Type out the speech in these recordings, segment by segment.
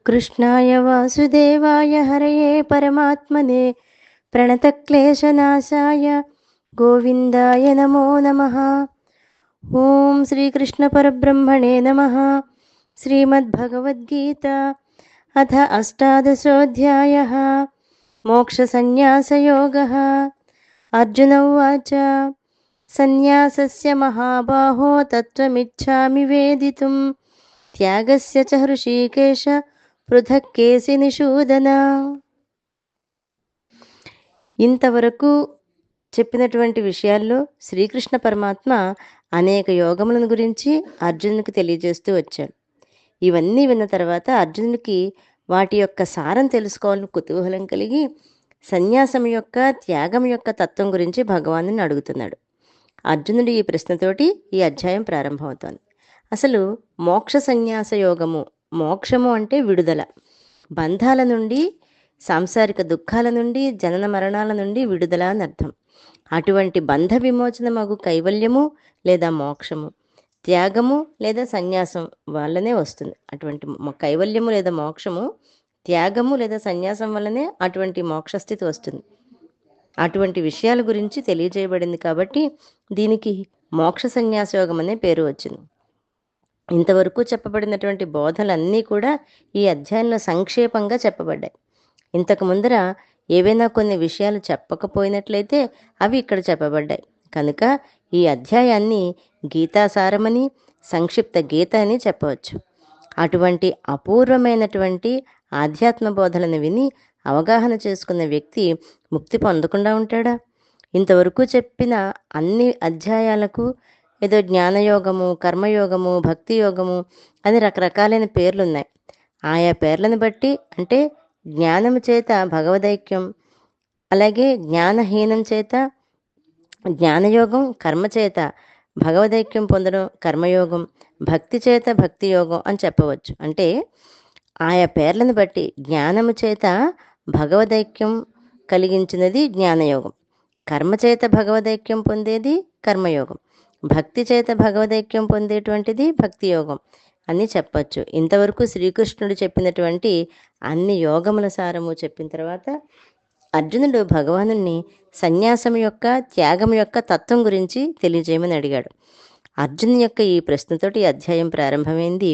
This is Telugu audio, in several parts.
కృష్ణాయ వాసుదేవాయ హరయే పరమాత్మనే ప్రణతక్లేశనాశాయ గోవిందాయ నమో నమః. ఓం శ్రీకృష్ణ పరబ్రహ్మణే నమః. శ్రీమద్భగవద్గీత అథ అష్టాదశోऽధ్యాయः. మోక్షసన్యాసయోగः. అర్జున ఉవాచ సన్యాసస్య మహాబాహో తత్వమిచ్ఛామి వేదితుం త్యాగస్య చ హృషీకేశ పృథక్ కేసి నిషూదన. ఇంతవరకు చెప్పినటువంటి విషయాల్లో శ్రీకృష్ణ పరమాత్మ అనేక యోగములను గురించి అర్జునునికి తెలియజేస్తూ వచ్చాడు. ఇవన్నీ విన్న తర్వాత అర్జునునికి వాటి యొక్క సారం తెలుసుకోవాలని కుతూహలం కలిగి సన్యాసం యొక్క త్యాగం యొక్క తత్వం గురించి భగవానుని అడుగుతున్నాడు. అర్జునుడి ఈ ప్రశ్నతోటి ఈ అధ్యాయం ప్రారంభమవుతోంది. అసలు మోక్ష సన్యాస యోగము, మోక్షము అంటే విడుదల, బంధాల నుండి, సాంసారిక దుఃఖాల నుండి, జనన మరణాల నుండి విడుదల అని అర్థం. అటువంటి బంధ విమోచనమగు కైవల్యము లేదా మోక్షము, త్యాగము లేదా సన్యాసం వల్లనే వస్తుంది. అటువంటి కైవల్యము లేదా మోక్షము, త్యాగము లేదా సన్యాసం వల్లనే అటువంటి మోక్షస్థితి వస్తుంది. అటువంటి విషయాల గురించి తెలియజేయబడింది కాబట్టి దీనికి మోక్ష సన్యాస యోగం అనే పేరు వచ్చింది. ఇంతవరకు చెప్పబడినటువంటి బోధలన్నీ కూడా ఈ అధ్యాయంలో సంక్షేపంగా చెప్పబడ్డాయి. ఇంతకు ముందర ఏవైనా కొన్ని విషయాలు చెప్పకపోయినట్లయితే అవి ఇక్కడ చెప్పబడ్డాయి. కనుక ఈ అధ్యాయాన్ని గీతాసారమని, సంక్షిప్త గీత అని చెప్పవచ్చు. అటువంటి అపూర్వమైనటువంటి ఆధ్యాత్మ బోధలను విని అవగాహన చేసుకున్న వ్యక్తి ముక్తి పొందకుండా ఉంటాడా? ఇంతవరకు చెప్పిన అన్ని అధ్యాయాలకు ఏదో జ్ఞానయోగము, కర్మయోగము, భక్తి యోగము అని రకరకాలైన పేర్లున్నాయి. ఆయా పేర్లను బట్టి అంటే జ్ఞానము చేత భగవదైక్యం, అలాగే జ్ఞానహీనం చేత జ్ఞానయోగం, కర్మ చేత భగవదైక్యం పొందడం కర్మయోగం, భక్తి చేత భక్తి యోగం అని చెప్పవచ్చు. అంటే ఆయా పేర్లను బట్టి జ్ఞానము చేత భగవదైక్యం కలిగించినది జ్ఞానయోగం, కర్మ చేత భగవదైక్యం పొందేది కర్మయోగం, భక్తి చేత భగవదైక్యం పొందేటువంటిది భక్తి యోగం అని చెప్పచ్చు. ఇంతవరకు శ్రీకృష్ణుడు చెప్పినటువంటి అన్ని యోగముల సారము చెప్పిన తర్వాత అర్జునుడు భగవానుని సన్యాసం యొక్క, త్యాగం యొక్క తత్వం గురించి తెలియజేయమని అడిగాడు. అర్జున్ యొక్క ఈ ప్రశ్నతోటి ఈ అధ్యాయం ప్రారంభమైంది.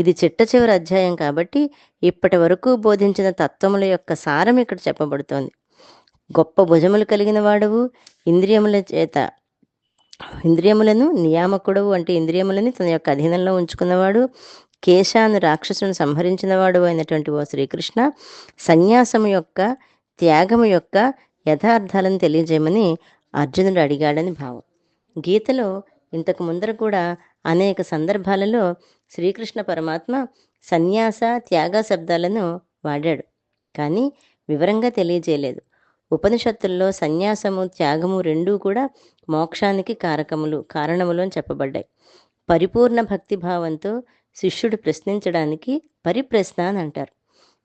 ఇది చిట్ట చివరి అధ్యాయం కాబట్టి ఇప్పటి వరకు బోధించిన తత్వముల యొక్క సారం ఇక్కడ చెప్పబడుతోంది. గొప్ప భుజములు కలిగిన వాడవు, ఇంద్రియములను నియామకుడవు అంటే ఇంద్రియములని తన యొక్క అధీనంలో ఉంచుకున్నవాడు, కేశాను రాక్షసును సంహరించినవాడు అయినటువంటి ఓ శ్రీకృష్ణ, సన్యాసము యొక్క, త్యాగము యొక్క యథార్థాలను తెలియజేయమని అర్జునుడు అడిగాడని భావం. గీతలో ఇంతకు ముందర కూడా అనేక సందర్భాలలో శ్రీకృష్ణ పరమాత్మ సన్యాస, త్యాగ శబ్దాలను వాడాడు, కానీ వివరంగా తెలియజేయలేదు. ఉపనిషత్తుల్లో సన్యాసము, త్యాగము రెండూ కూడా మోక్షానికి కారణములు అని చెప్పబడ్డాయి. పరిపూర్ణ భక్తిభావంతో శిష్యుడు ప్రశ్నించడానికి పరిప్రశ్న అని అంటారు.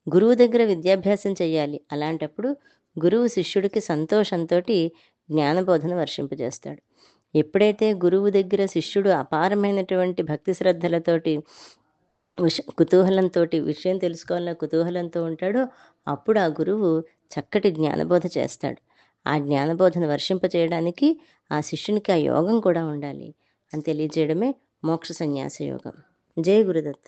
గురువు దగ్గర విద్యాభ్యాసం చేయాలి. అలాంటప్పుడు గురువు శిష్యుడికి సంతోషంతో జ్ఞానబోధన వర్షింపజేస్తాడు. ఎప్పుడైతే గురువు దగ్గర శిష్యుడు అపారమైనటువంటి భక్తి శ్రద్ధలతోటి, కుతూహలంతో, విషయం తెలుసుకోవాలన్న కుతూహలంతో ఉంటాడో అప్పుడు ఆ గురువు చక్కటి జ్ఞానబోధ చేస్తాడు. ఆ జ్ఞానబోధన వర్షింపచేయడానికి ఆ శిష్యునికి ఆ యోగం కూడా ఉండాలి అని తెలియజేయడమే మోక్ష సన్యాస యోగం. జై గురుదత్త.